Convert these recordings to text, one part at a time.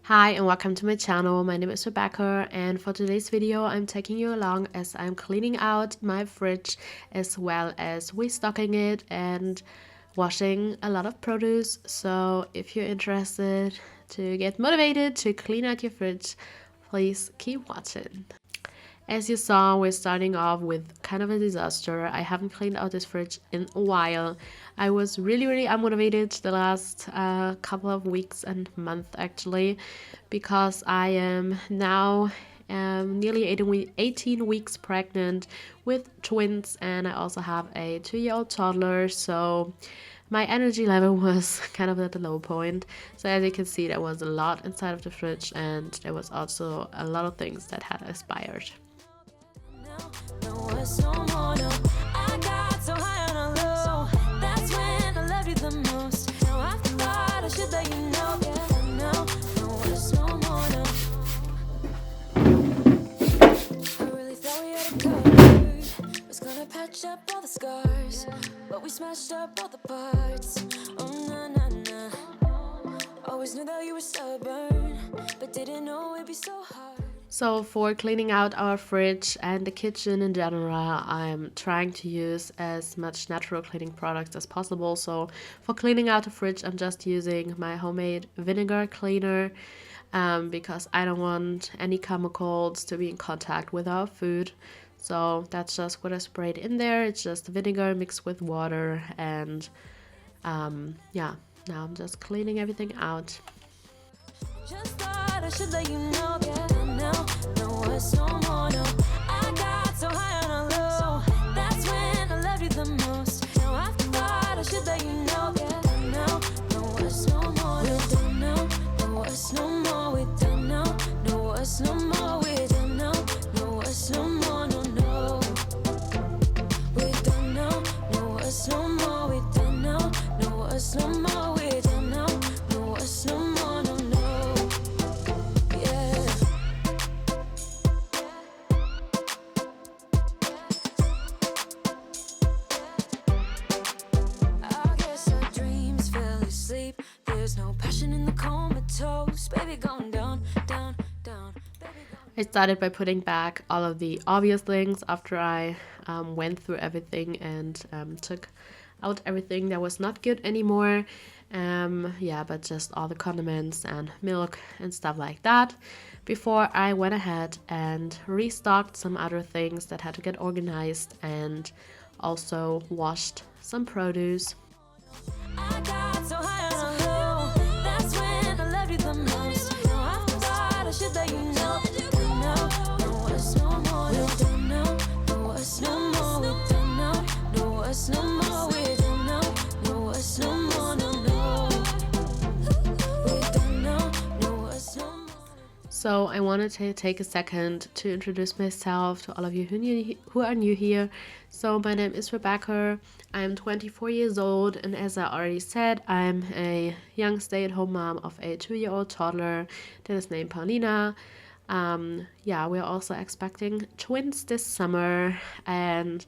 Hi and welcome to my channel. My name is Rebecca, and for today's video I'm taking you along as I'm cleaning out my fridge as well as restocking it and washing a lot of produce. So if you're interested to get motivated to clean out your fridge, please keep watching. As you saw, we're starting off with kind of a disaster. I haven't cleaned out this fridge in a while. I was really unmotivated the last couple of weeks and month actually, because I am now nearly 18 weeks pregnant with twins, and I also have a 2-year-old toddler. So my energy level was kind of at the low point. So as you can see, there was a lot inside of the fridge, and there was also a lot of things that had expired. Patch up all the scars, but we smashed up all the parts. Oh na na na. Always knew that you were stubborn, but didn't know it'd be so hard. So for cleaning out our fridge and the kitchen in general, I'm trying to use as much natural cleaning products as possible. So for cleaning out the fridge, I'm just using my homemade vinegar cleaner because I don't want any chemicals to be in contact with our food. So that's just what I sprayed in there. It's just vinegar mixed with water, and yeah, now I'm just cleaning everything out. Just thought I should let you know that now, no, it's no more, no. I got so high on a low, that's when I loved you the most. Now I thought I should let you know that now, no, it's no more, we're done now, no, it's no more, we're done now, no, it's no more, we're done now, no, it's no more, no, no. We're done now, no, it's no more, we're done now, no, it's no more, we're done now, no, it's no more, no, no. There's no passion in the comatose, baby going down, down, down. I started by putting back all of the obvious things after I went through everything and took out everything that was not good anymore. Yeah, but just all the condiments and milk and stuff like that, before I went ahead and restocked some other things that had to get organized, and also washed some produce. I got so high on a low, that's when I loved you the most. Now I thought I should let you know, no, it's no more, we're done now, no, it's no more, we're done now, no, it's no more, we're done now, no, it's no more, no, no. We're done now, no, it's no more. So I wanted to take a second to introduce myself to all of you who are new here. So my name is Rebecca. I'm 24 years old, and as I already said, I'm a young stay-at-home mom of a 2-year-old toddler that is named Paulina. Yeah, we're also expecting twins this summer, and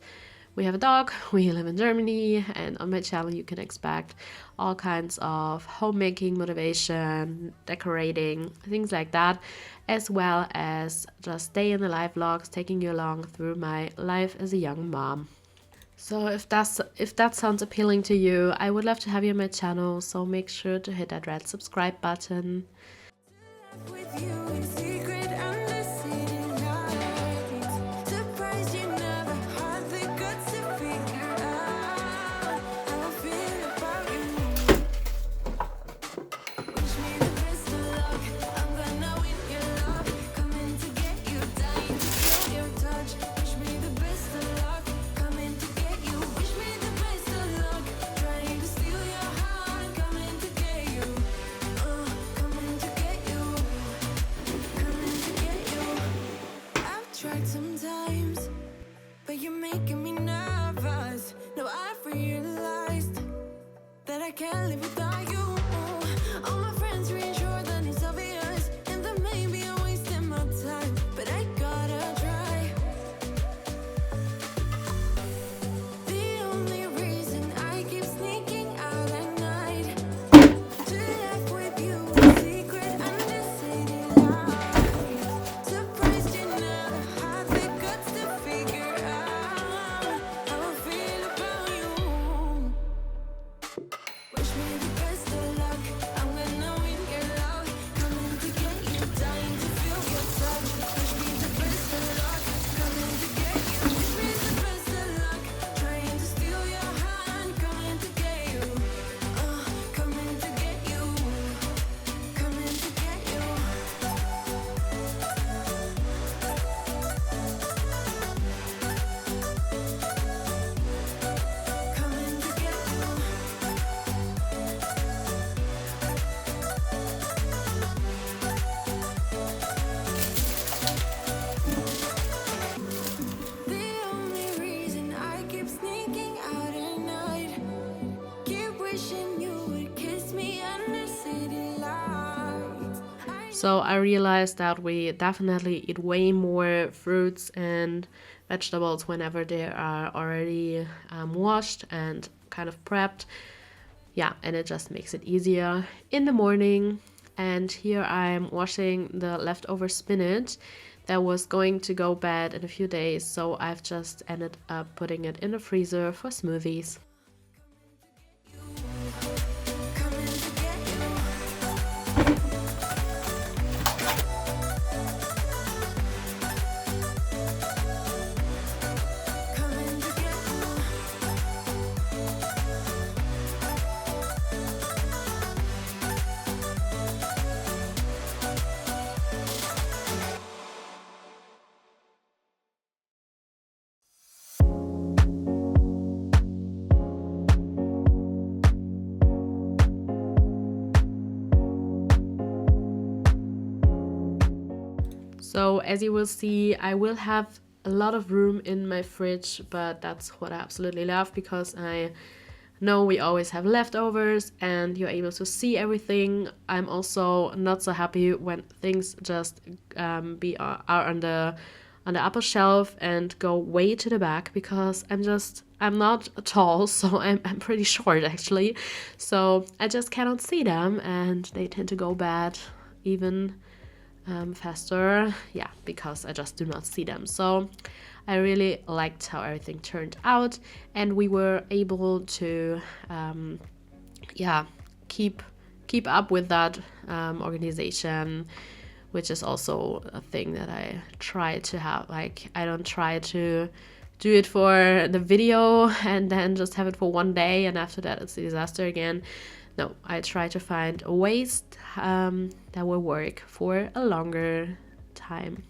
we have a dog. We live in Germany, and on my channel you can expect all kinds of homemaking motivation, decorating, things like that, as well as just day in the life vlogs, taking you along through my life as a young mom. So if that sounds appealing to you, I would love to have you on my channel, so make sure to hit that red subscribe button. With you in secret unseen nights, surprised you never had the guts to figure out how I feel about you. Wish me the best of luck, I'm gonna win your love, coming to get you, dying to feel your touch. Wish me the best of luck, coming to get you. Wish me the best of luck, trying to steal your heart, coming to get you, coming to get you. Coming So I realized that we definitely eat way more fruits and vegetables whenever they are already washed and kind of prepped. Yeah, and it just makes it easier in the morning. And here I'm washing the leftover spinach that was going to go bad in a few days, so I've just ended up putting it in the freezer for smoothies. So as you will see, I will have a lot of room in my fridge, but that's what I absolutely love because I know we always have leftovers and you're able to see everything. I'm also not so happy when things just are on the upper shelf and go way to the back because I'm not tall, so I'm pretty short actually. So I just cannot see them and they tend to go bad even faster, yeah, because I just do not see them. So I really liked how everything turned out, and we were able to yeah, keep up with that organization, which is also a thing that I try to have. Like, I don't try to do it for the video and then just have it for one day and after that it's a disaster again. No, I try to find ways that will work for a longer time.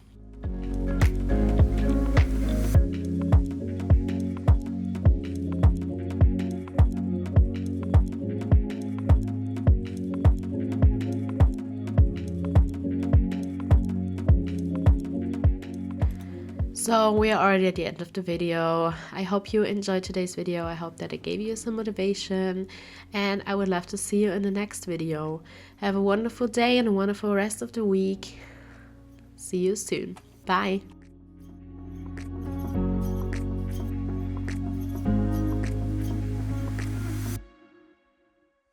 So we are already at the end of the video. I hope you enjoyed today's video. I hope that it gave you some motivation, and I would love to see you in the next video. Have a wonderful day and a wonderful rest of the week. See you soon. Bye.